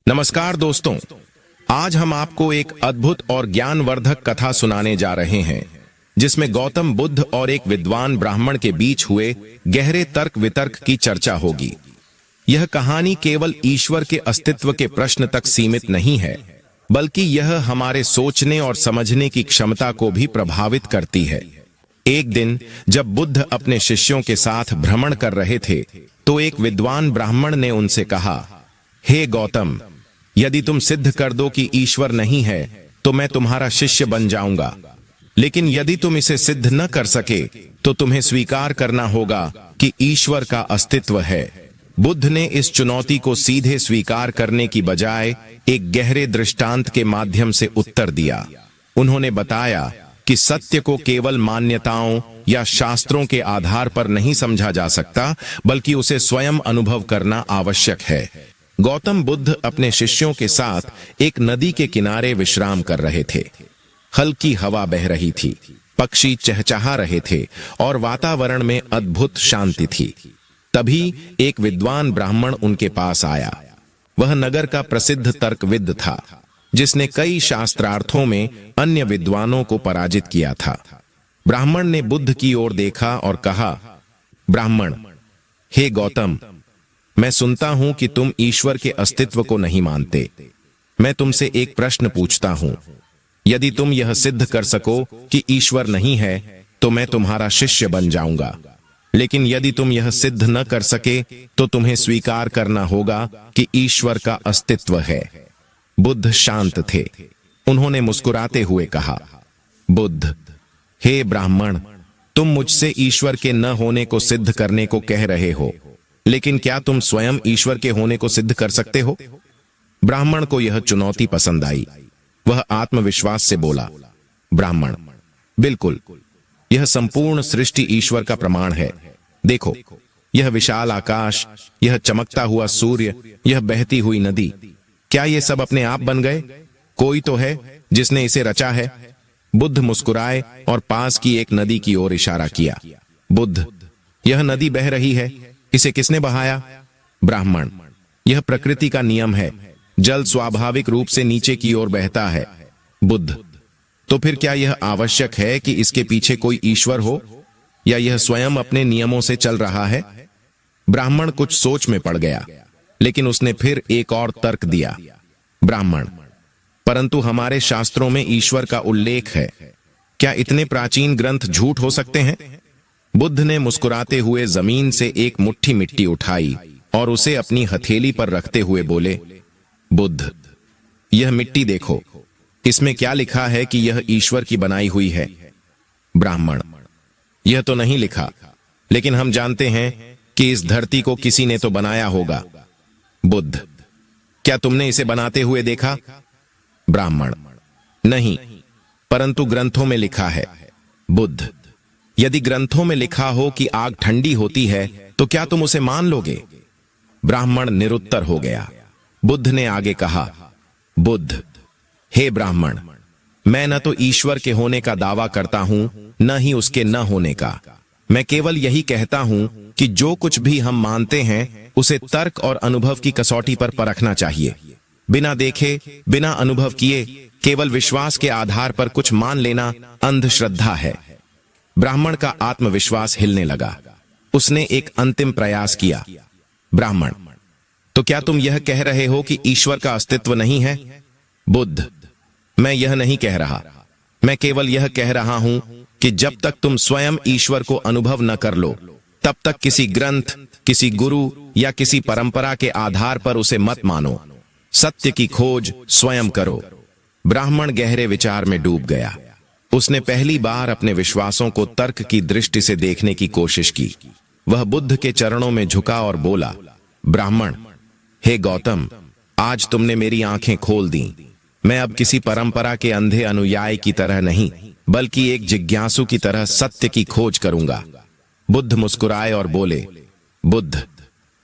नमस्कार दोस्तों, आज हम आपको एक अद्भुत और ज्ञानवर्धक कथा सुनाने जा रहे हैं जिसमें गौतम बुद्ध और एक विद्वान ब्राह्मण के बीच हुए गहरे तर्क वितर्क की चर्चा होगी। यह कहानी केवल ईश्वर के अस्तित्व के प्रश्न तक सीमित नहीं है, बल्कि यह हमारे सोचने और समझने की क्षमता को भी प्रभावित करती है। एक दिन जब बुद्ध अपने शिष्यों के साथ भ्रमण कर रहे थे, तो एक विद्वान ब्राह्मण ने उनसे कहा, हे गौतम, यदि तुम सिद्ध कर दो कि ईश्वर नहीं है तो मैं तुम्हारा शिष्य बन जाऊंगा, लेकिन यदि तुम इसे सिद्ध न कर सके तो तुम्हें स्वीकार करना होगा कि ईश्वर का अस्तित्व है। बुद्ध ने इस चुनौती को सीधे स्वीकार करने की बजाय एक गहरे दृष्टांत के माध्यम से उत्तर दिया। उन्होंने बताया कि सत्य को केवल मान्यताओं या शास्त्रों के आधार पर नहीं समझा जा सकता, बल्कि उसे स्वयं अनुभव करना आवश्यक है। गौतम बुद्ध अपने शिष्यों के साथ एक नदी के किनारे विश्राम कर रहे थे। हल्की हवा बह रही थी, पक्षी चहचहा रहे थे और वातावरण में अद्भुत शांति थी। तभी एक विद्वान ब्राह्मण उनके पास आया। वह नगर का प्रसिद्ध तर्कविद था, जिसने कई शास्त्रार्थों में अन्य विद्वानों को पराजित किया था। ब्राह्मण ने बुद्ध की ओर देखा और कहा, ब्राह्मण, हे गौतम, मैं सुनता हूं कि तुम ईश्वर के अस्तित्व को नहीं मानते। मैं तुमसे एक प्रश्न पूछता हूं। यदि तुम यह सिद्ध कर सको कि ईश्वर नहीं है तो मैं तुम्हारा शिष्य बन जाऊंगा, लेकिन यदि तुम यह सिद्ध न कर सके तो तुम्हें स्वीकार करना होगा कि ईश्वर का अस्तित्व है। बुद्ध शांत थे। उन्होंने मुस्कुराते हुए कहा, बुद्ध, हे ब्राह्मण, तुम मुझसे ईश्वर के न होने को सिद्ध करने को कह रहे हो, लेकिन क्या तुम स्वयं ईश्वर के होने को सिद्ध कर सकते हो? ब्राह्मण को यह चुनौती पसंद आई। वह आत्मविश्वास से बोला, ब्राह्मण, बिल्कुल, यह संपूर्ण सृष्टि ईश्वर का प्रमाण है। देखो, यह विशाल आकाश, यह चमकता हुआ सूर्य, यह बहती हुई नदी, क्या ये सब अपने आप बन गए? कोई तो है जिसने इसे रचा है। बुद्ध मुस्कुराए और पास की एक नदी की ओर इशारा किया। बुद्ध, यह नदी बह रही है, इसे किसने बहाया? ब्राह्मण, यह प्रकृति का नियम है। जल स्वाभाविक रूप से नीचे की ओर बहता है। बुद्ध, तो फिर क्या यह आवश्यक है कि इसके पीछे कोई ईश्वर हो, या यह स्वयं अपने नियमों से चल रहा है? ब्राह्मण कुछ सोच में पड़ गया, लेकिन उसने फिर एक और तर्क दिया। ब्राह्मण, परंतु हमारे शास्त्रों में ईश्वर का उल्लेख है। क्या इतने प्राचीन ग्रंथ झूठ हो सकते हैं? बुद्ध ने मुस्कुराते हुए जमीन से एक मुट्ठी मिट्टी उठाई और उसे अपनी हथेली पर रखते हुए बोले, बुद्ध, यह मिट्टी देखो, इसमें क्या लिखा है कि यह ईश्वर की बनाई हुई है? ब्राह्मण, यह तो नहीं लिखा, लेकिन हम जानते हैं कि इस धरती को किसी ने तो बनाया होगा। बुद्ध, क्या तुमने इसे बनाते हुए देखा? ब्राह्मण, नहीं, परंतु ग्रंथों में लिखा है। बुद्ध, यदि ग्रंथों में लिखा हो कि आग ठंडी होती है तो क्या तुम उसे मान लोगे? ब्राह्मण निरुत्तर हो गया। बुद्ध ने आगे कहा, बुद्ध, हे ब्राह्मण, मैं न तो ईश्वर के होने का दावा करता हूं, न ही उसके न होने का। मैं केवल यही कहता हूं कि जो कुछ भी हम मानते हैं उसे तर्क और अनुभव की कसौटी पर परखना चाहिए। बिना देखे, बिना अनुभव किए, केवल विश्वास के आधार पर कुछ मान लेना अंधश्रद्धा है। ब्राह्मण का आत्मविश्वास हिलने लगा। उसने एक अंतिम प्रयास किया। ब्राह्मण, तो क्या तुम यह कह रहे हो कि ईश्वर का अस्तित्व नहीं है? बुद्ध, मैं यह नहीं कह रहा। मैं केवल यह कह रहा हूं कि जब तक तुम स्वयं ईश्वर को अनुभव न कर लो, तब तक किसी ग्रंथ, किसी गुरु या किसी परंपरा के आधार पर उसे मत मानो। सत्य की खोज स्वयं करो। ब्राह्मण गहरे विचार में डूब गया। उसने पहली बार अपने विश्वासों को तर्क की दृष्टि से देखने की कोशिश की। वह बुद्ध के चरणों में झुका और बोला, ब्राह्मण, हे गौतम, आज तुमने मेरी आंखें खोल दी। मैं अब किसी परंपरा के अंधे अनुयायी की तरह नहीं, बल्कि एक जिज्ञासु की तरह सत्य की खोज करूंगा। बुद्ध मुस्कुराए और बोले, बुद्ध,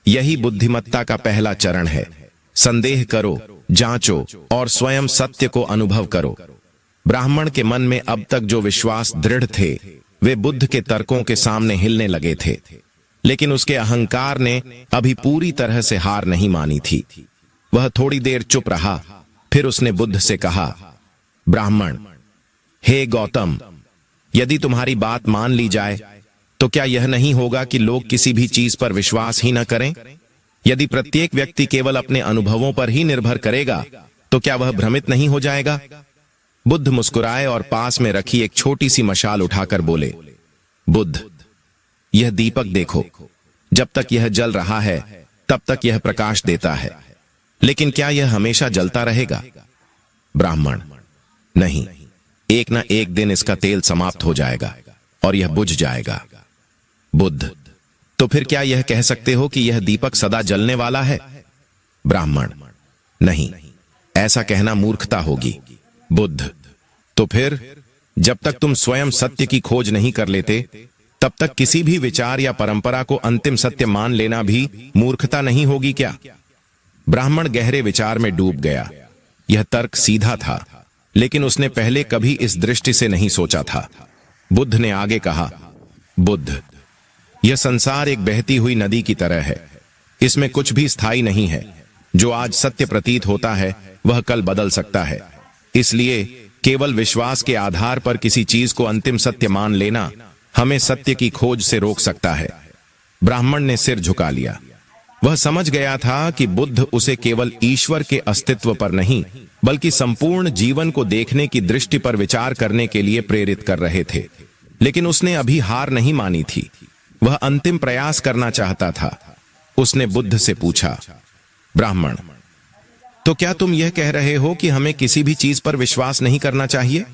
यही बुद्धिमत्ता का पहला चरण है। संदेह करो, जांचो और स्वयं सत्य को अनुभव करो। ब्राह्मण के मन में अब तक जो विश्वास दृढ़ थे, वे बुद्ध के तर्कों के सामने हिलने लगे थे, लेकिन उसके अहंकार ने अभी पूरी तरह से हार नहीं मानी थी। वह थोड़ी देर चुप रहा, फिर उसने बुद्ध से कहा, ब्राह्मण, हे गौतम, यदि तुम्हारी बात मान ली जाए तो क्या यह नहीं होगा कि लोग किसी भी चीज पर विश्वास ही न करें? यदि प्रत्येक व्यक्ति केवल अपने अनुभवों पर ही निर्भर करेगा तो क्या वह भ्रमित नहीं हो जाएगा? बुद्ध मुस्कुराए और पास में रखी एक छोटी सी मशाल उठाकर बोले, बुद्ध, यह दीपक देखो, जब तक यह जल रहा है तब तक यह प्रकाश देता है, लेकिन क्या यह हमेशा जलता रहेगा? ब्राह्मण, नहीं, एक न एक दिन इसका तेल समाप्त हो जाएगा और यह बुझ जाएगा। बुद्ध, तो फिर क्या यह कह सकते हो कि यह दीपक सदा जलने वाला है? ब्राह्मण, नहीं, ऐसा कहना मूर्खता होगी। बुद्ध, तो फिर जब तक तुम स्वयं सत्य की खोज नहीं कर लेते तब तक किसी भी विचार या परंपरा को अंतिम सत्य मान लेना भी मूर्खता नहीं होगी क्या? ब्राह्मण गहरे विचार में डूब गया। यह तर्क सीधा था, लेकिन उसने पहले कभी इस दृष्टि से नहीं सोचा था। बुद्ध ने आगे कहा, बुद्ध, यह संसार एक बहती हुई नदी की तरह है। इसमें कुछ भी स्थायी नहीं है। जो आज सत्य प्रतीत होता है वह कल बदल सकता है। इसलिए केवल विश्वास के आधार पर किसी चीज को अंतिम सत्य मान लेना हमें सत्य की खोज से रोक सकता है। ब्राह्मण ने सिर झुका लिया। वह समझ गया था कि बुद्ध उसे केवल ईश्वर के अस्तित्व पर नहीं, बल्कि संपूर्ण जीवन को देखने की दृष्टि पर विचार करने के लिए प्रेरित कर रहे थे। लेकिन उसने अभी हार नहीं मानी थी। वह अंतिम प्रयास करना चाहता था। उसने बुद्ध से पूछा, ब्राह्मण, तो क्या तुम यह कह रहे हो कि हमें किसी भी चीज पर विश्वास नहीं करना चाहिए?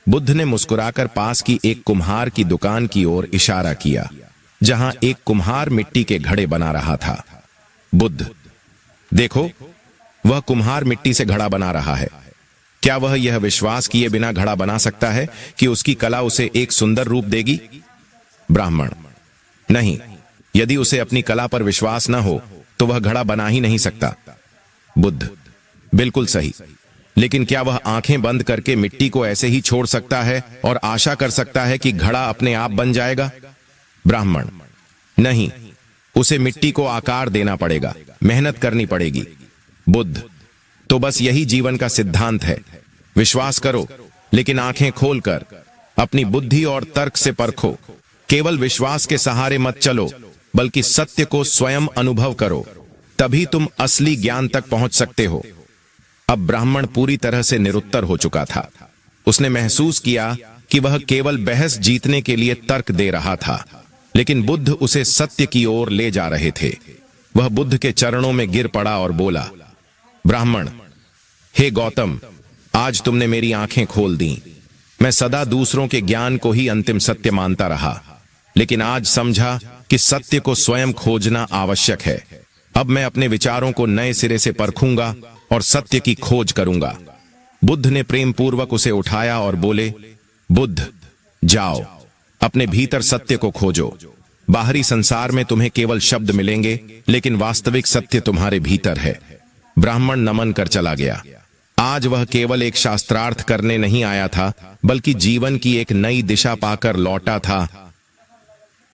बुद्ध ने मुस्कुराकर पास की एक कुम्हार की दुकान की ओर इशारा किया, जहां एक कुम्हार मिट्टी के घड़े बना रहा था। बुद्ध, देखो, वह कुम्हार मिट्टी से घड़ा बना रहा है। क्या वह यह विश्वास किए बिना घड़ा बना सकता है कि उसकी कला उसे एक सुंदर रूप देगी? ब्राह्मण, नहीं, यदि उसे अपनी कला पर विश्वास न हो तो वह घड़ा बना ही नहीं सकता। बुद्ध, बिल्कुल सही, लेकिन क्या वह आंखें बंद करके मिट्टी को ऐसे ही छोड़ सकता है और आशा कर सकता है कि घड़ा अपने आप बन जाएगा? ब्राह्मण, नहीं, उसे मिट्टी को आकार देना पड़ेगा, मेहनत करनी पड़ेगी। बुद्ध, तो बस यही जीवन का सिद्धांत है। विश्वास करो, लेकिन आंखें खोलकर अपनी बुद्धि और तर्क से परखो। केवल विश्वास के सहारे मत चलो, बल्कि सत्य को स्वयं अनुभव करो, तभी तुम असली ज्ञान तक पहुंच सकते हो। अब ब्राह्मण पूरी तरह से निरुत्तर हो चुका था। उसने महसूस किया कि वह केवल बहस जीतने के लिए तर्क दे रहा था, लेकिन बुद्ध उसे सत्य की ओर ले जा रहे थे। वह बुद्ध के चरणों में गिर पड़ा और बोला, ब्राह्मण, हे गौतम, आज तुमने मेरी आंखें खोल दी। मैं सदा दूसरों के ज्ञान को ही अंतिम सत्य मानता रहा, लेकिन आज समझा कि सत्य को स्वयं खोजना आवश्यक है। अब मैं अपने विचारों को नए सिरे से परखूंगा और सत्य की खोज करूंगा। बुद्ध ने प्रेम पूर्वक उसे उठाया और बोले, बुद्ध, जाओ, अपने भीतर सत्य को खोजो। बाहरी संसार में तुम्हें केवल शब्द मिलेंगे, लेकिन वास्तविक सत्य तुम्हारे भीतर है। ब्राह्मण नमन कर चला गया। आज वह केवल एक शास्त्रार्थ करने नहीं आया था, बल्कि जीवन की एक नई दिशा पाकर लौटा था,